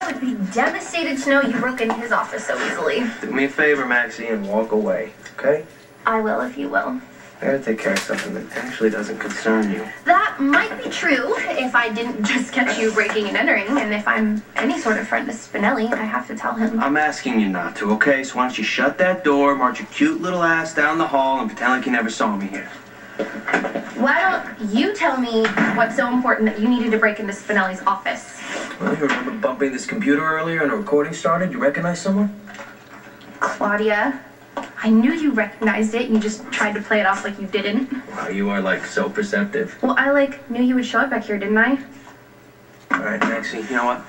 would be devastated to know you broke into his office so easily. Do me a favor, Maxie, and walk away, okay? I will if you will. I gotta take care of something that actually doesn't concern you. That might be true if I didn't just catch you breaking and entering, and if I'm any sort of friend to Spinelli, I have to tell him. I'm asking you not to, okay? So why don't you shut that door, march your cute little ass down the hall, and pretend like you never saw me here. Why don't you tell me what's so important that you needed to break into Spinelli's office? Well, you remember bumping this computer earlier and a recording started? You recognize someone? Claudia, I knew you recognized it, and you just tried to play it off like you didn't. Wow, you are, like, so perceptive. Well, I, knew you would show up back here, didn't I? All right, Maxie, you know what?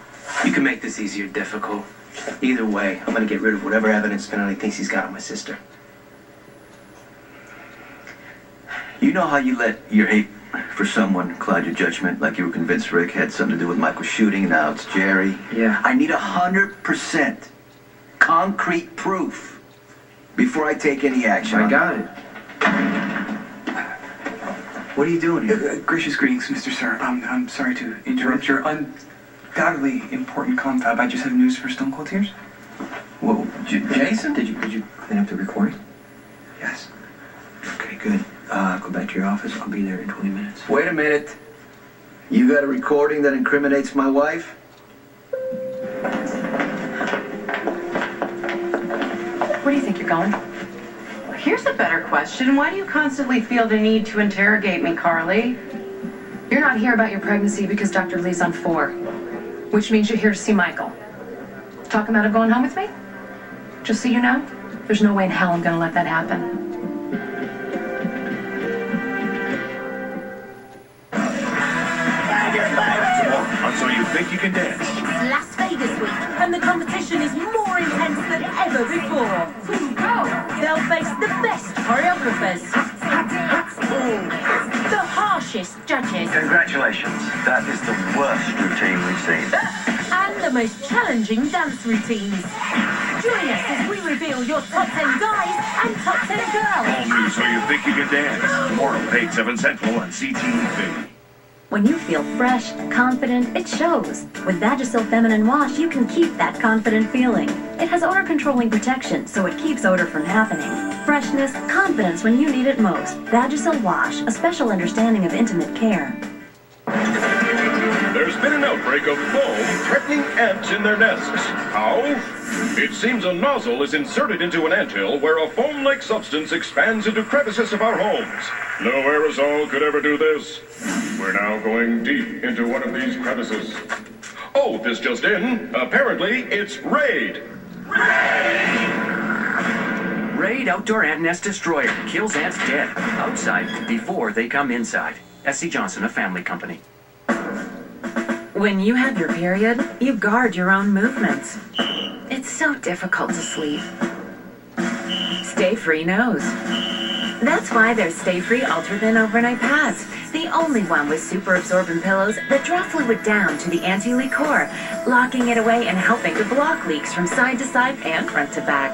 You can make this easy or difficult. Either way, I'm gonna get rid of whatever evidence Spinelli thinks he's got on my sister. You know how you let your hate for someone cloud your judgment, like you were convinced Rick had something to do with Michael's shooting, and now it's Jerry? Yeah. I need 100% concrete proof before I take any action. I got it. What are you doing here? Gracious greetings, Mr. Sir. I'm sorry to interrupt your undoubtedly important confab. I just have news for Stone Cold Tears. Whoa, Jason, did you clean up the recording? Yes. Okay, good. Go back to your office. I'll be there in 20 minutes. Wait a minute. You got a recording that incriminates my wife? Where do you think you're going? Well, here's a better question. Why do you constantly feel the need to interrogate me, Carly? You're not here about your pregnancy because Dr. Lee's on 4, which means you're here to see Michael. Talk him out of going home with me? Just so you know, there's no way in hell I'm gonna let that happen. So you think you can dance? It's Las Vegas week, and the competition is more intense than ever before. They'll face the best choreographers, the harshest judges, Congratulations. That is the worst routine we've seen. and the most challenging dance routines. Join us as we reveal your top 10 guys and top 10 girls. All new So You Think You Can Dance. Tomorrow at 8, 7 Central on CTV. When you feel fresh, confident, it shows. With Vagisil Feminine Wash, you can keep that confident feeling. It has odor-controlling protection, so it keeps odor from happening. Freshness, confidence when you need it most. Vagisil Wash, a special understanding of intimate care. There's been an outbreak of foam threatening ants in their nests. How? It seems a nozzle is inserted into an anthill where a foam-like substance expands into crevices of our homes. No aerosol could ever do this. We're now going deep into one of these crevices. Oh, this just in. Apparently, it's Raid. Raid Outdoor Ant Nest Destroyer kills ants dead outside before they come inside. S.C. Johnson, a family company. When you have your period, you guard your own movements. It's so difficult to sleep. Stay Free knows. That's why there's Stay Free Ultra Thin Overnight Pads, the only one with super absorbent pillows that draw fluid down to the anti-leak core, locking it away and helping to block leaks from side to side and front to back.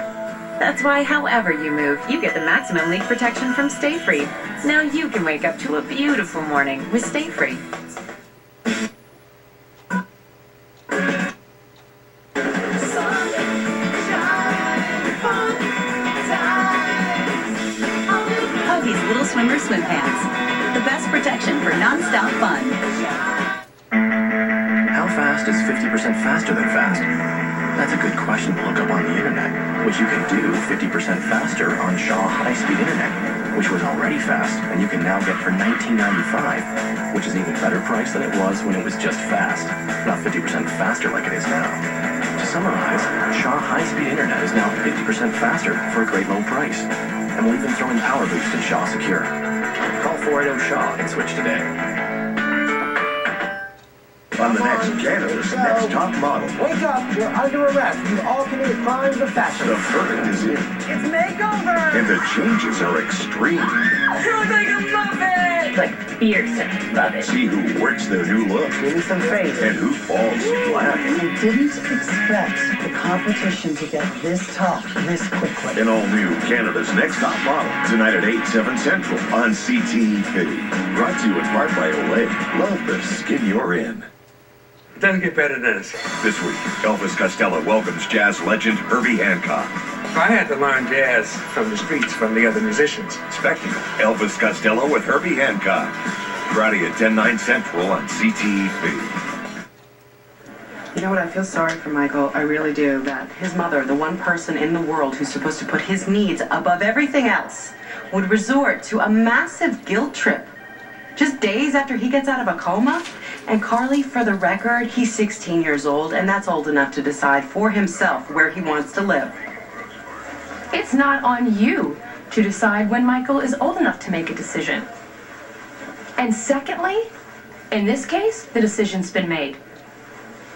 That's why however you move, you get the maximum leak protection from Stay Free. Now you can wake up to a beautiful morning with Stay Free. Little Swimmer Swim Pants. The best protection for non-stop fun. How fast is 50% faster than fast? That's a good question to look up on the internet, which you can do 50% faster on Shaw High-Speed Internet, which was already fast, and you can now get for $19.95, which is an even better price than it was when it was just fast, not 50% faster like it is now. To summarize, Shaw High-Speed Internet is now 50% faster for a great low price. And we'll even throw in Power Boost and Shaw Secure. Call 480-SHAW and switch today. On the next Canada's next top model. Wake up, you're under arrest. You've all committed crimes of fashion. The verdict is in. It's makeover! And the changes are extreme. You're like a muppet! Like fierce and love it. See who works their new look. Give me some face. And who falls flat. We didn't expect the competition to get this tough this quickly. An all-new Canada's Next Top Model. Tonight at 8, 7 Central on CTV. Brought to you in part by Olay. Love the skin you're in. doesn't get better than this. This week, Elvis Costello welcomes jazz legend Herbie Hancock. I had to learn jazz from the streets, from the other musicians. Spectacle, Elvis Costello with Herbie Hancock. Friday at 10/9 Central on CTV. You know what? I feel sorry for Michael. I really do. That his mother, the one person in the world who's supposed to put his needs above everything else, would resort to a massive guilt trip just days after he gets out of a coma. And Carly, for the record, he's 16 years old, and that's old enough to decide for himself where he wants to live. It's not on you to decide when Michael is old enough to make a decision. And secondly, in this case, the decision's been made.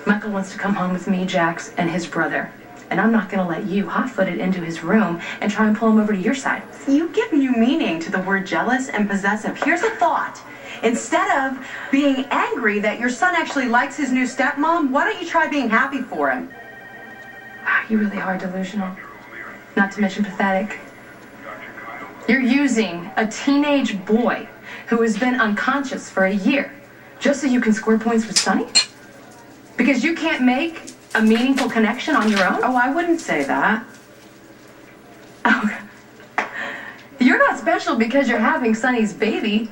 Michael wants to come home with me, Jax, and his brother. And I'm not going to let you hot-foot it into his room and try and pull him over to your side. You give new meaning to the word jealous and possessive. Here's a thought. Instead of being angry that your son actually likes his new stepmom, why don't you try being happy for him? You really are delusional. Not to mention pathetic. You're using a teenage boy who has been unconscious for a year just so you can score points with Sonny? Because you can't make a meaningful connection on your own? Oh, I wouldn't say that. Oh, you're not special because you're having Sonny's baby.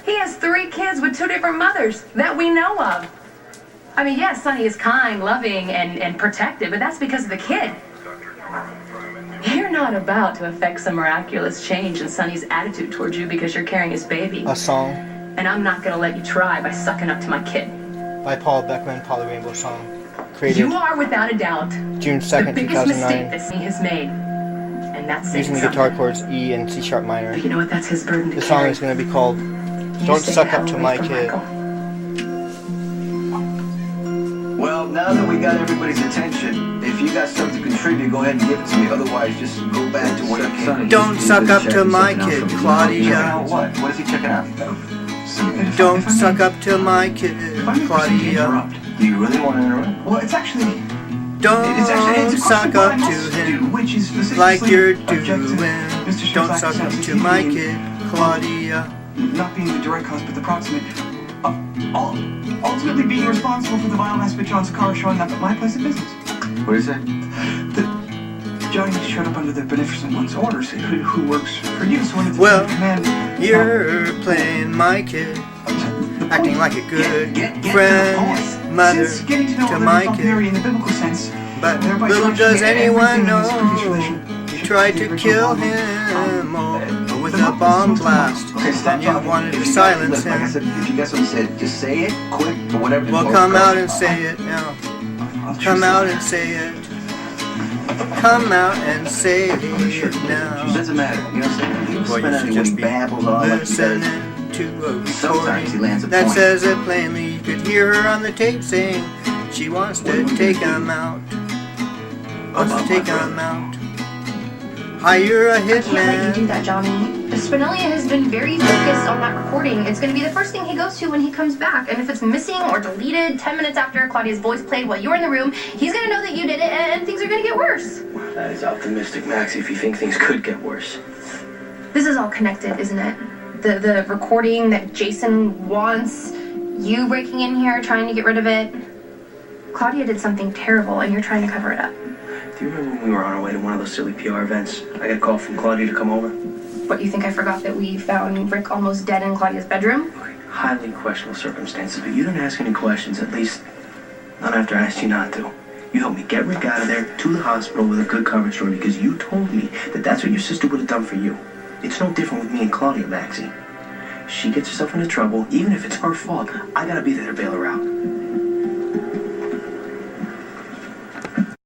He has 3 kids with 2 different mothers that we know of. I mean, yes, Sonny is kind, loving, and protective, but that's because of the kid. You're not about to affect some miraculous change in Sonny's attitude towards you because you're carrying his baby. A song. And I'm not going to let you try by sucking up to my kid. By Paul Beckman, Palu Rainbow song. Created You are, without a doubt, June 2nd, the biggest 2009. mistake that Sonny has made. And that's Using the guitar chords E and C sharp minor. But you know what? That's his burden to The song carry. is going to be called Don't stay Suck the hell Up to away My from Kid. Michael. Well, now that we got everybody's attention, if you got something to contribute, go ahead and give it to me. Otherwise, just go back to what you came. Don't suck up to my kid, Claudia. What? What is he checking out? Don't suck up to my kid, Claudia. Do you really want to interrupt? Well, it's actually... Don't suck up to him which is like you're objective doing. Mr. Don't Schirzak suck up says to he my being kid, Claudia. Not being the direct cause, but the proximate. Ultimately being responsible for the violent aspect of John's car showing up at my place of business. What is that? Johnny showed up under the beneficent one's orders, who works for you, so under the Well, command... you're playing my kid, acting like a good friend, mother Since getting to know to other my from kid. Perry in the biblical sense, But thereby little does contradicting anyone everything in this previous know, relation, you tried to kill him with a bomb blast, and you wanted to silence Like I him. said, if you got something to say, just say it, quick, or whatever. Well, come out and say it now. Come out and say it. Come out and say it now. It doesn't matter, you know what I'm saying? Well, you should just be listening to a Sometimes he lands a recording that point. says it plainly. You could hear her on the tape saying she wants to take him out. Wants to take him out. Hire a I can't let you hitman. do that, Johnny. Spinelli has been very focused on that recording. It's going to be the first thing he goes to when he comes back. And if it's missing or deleted 10 minutes after Claudia's voice played while you were in the room, he's going to know that you did it and things are going to get worse. That is optimistic, Maxie, if you think things could get worse. This is all connected, isn't it? The recording that Jason wants, you breaking in here, trying to get rid of it. Claudia did something terrible and you're trying to cover it up. Do you remember when we were on our way to one of those silly PR events? I got a call from Claudia to come over. What, you think I forgot that we found Rick almost dead in Claudia's bedroom? Highly questionable circumstances, but you didn't ask any questions, at least not after I asked you not to. You helped me get Rick out of there to the hospital with a good coverage story because you told me that that's what your sister would have done for you. It's no different with me and Claudia, Maxie. She gets herself into trouble, even if it's her fault, I gotta be there to bail her out.